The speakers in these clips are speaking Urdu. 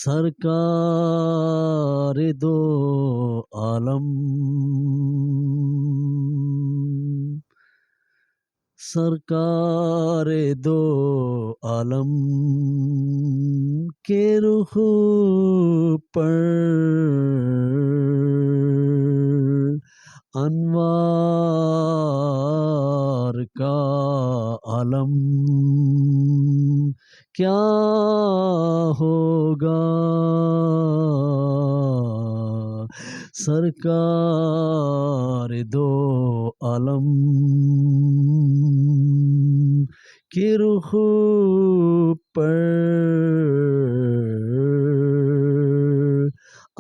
سرکار دو عالم، سرکار دو عالم کے رخ پر انوار کا عالم کیا ہوگا، سرکار دو عالم کے رخ پر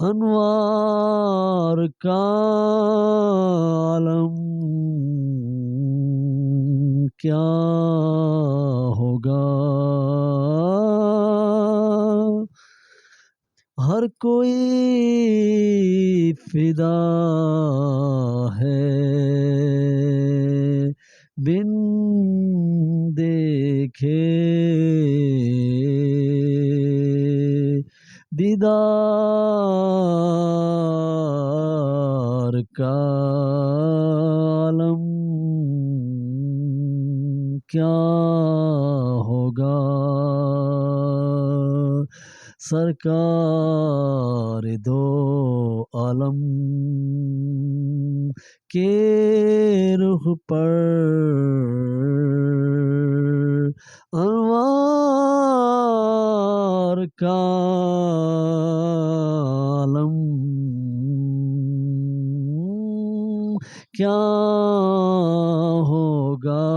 انوار کا عالم کیا ہوگا۔ ہر کوئی فدا ہے بن دیکھے دیدار کا عالم کیا ہوگا، سرکار دو عالم کے رخ پر انوار کا عالم کیا ہوگا۔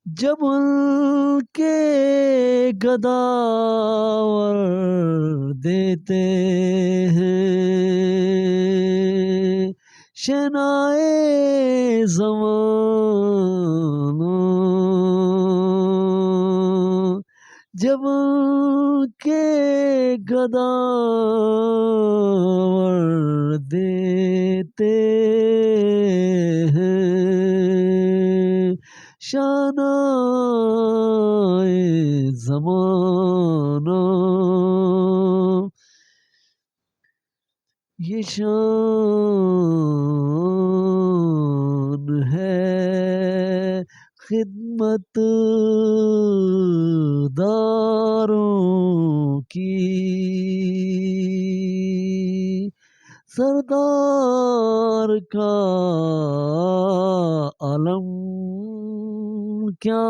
جب ان کے گداور دیتے ہیں شنائے زمانہ، جب ان کے گداور دیتے ہیں شانائے زمانہ، یہ شان ہے خدمت داروں کی، سردار کا عالم کیا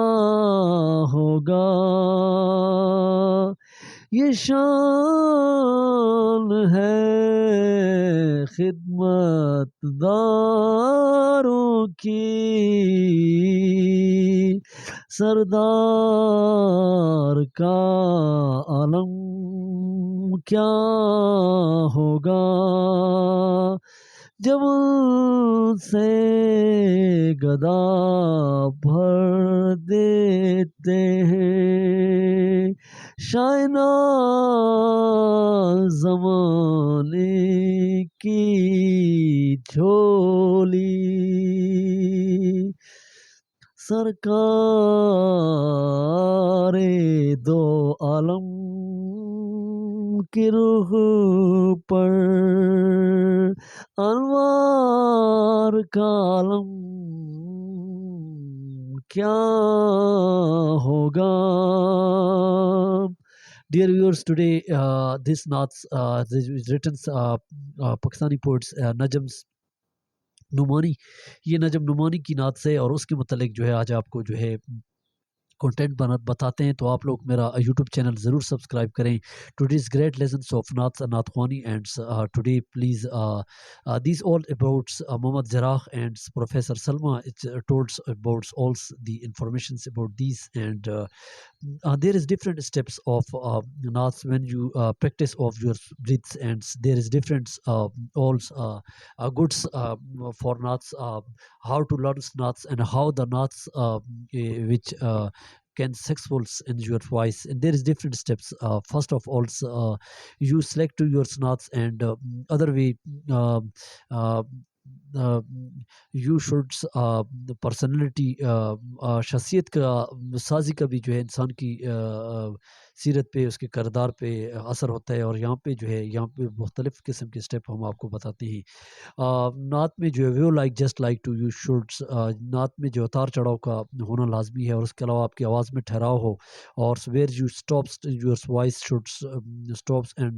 ہوگا، یہ شان ہے خدمت داروں کی، سردار کا عالم کیا ہوگا، جب ان سے گدا بھر دیتے ہیں شائنا زمانے کی جھولی، سرکار دو عالم کی روح پر انوار کا عالم کیا ہوگا۔ Dear viewers, today this Naats this is written Pakistani poets Najjam Nomani, یہ نجم نعمانی کی نعت سے اور اس کے متعلق جو ہے آج آپ کو جو ہے کنٹینٹ بتاتے ہیں، تو آپ لوگ میرا یوٹیوب چینل ضرور سبسکرائب کریں. Today's great lessons of Naats and Naatkhwani, and today please these all about Muhammad Jarrah and Professor Salma. It told about all the informations about these, and there is different steps of Naats when you practice of your breaths, and there is different also goods for Naats, how to learn Naats and how the Naats which can successful in your voice, and there is different steps. First of all, you select your Naats, and other way you شوڈس personality شخصیت کا سازی کا بھی جو ہے انسان کی سیرت پہ اس کے کردار پہ اثر ہوتا ہے، اور یہاں پہ جو ہے یہاں پہ مختلف قسم کے اسٹیپ ہم آپ کو بتاتے ہیں۔ نعت میں جو ہے وہ like just like to you shoulds, نعت میں جو اتار چڑھاؤ کا ہونا لازمی ہے، اور اس کے علاوہ آپ کی آواز میں ٹھہراؤ ہو، اور where you stops your voice shoulds stops and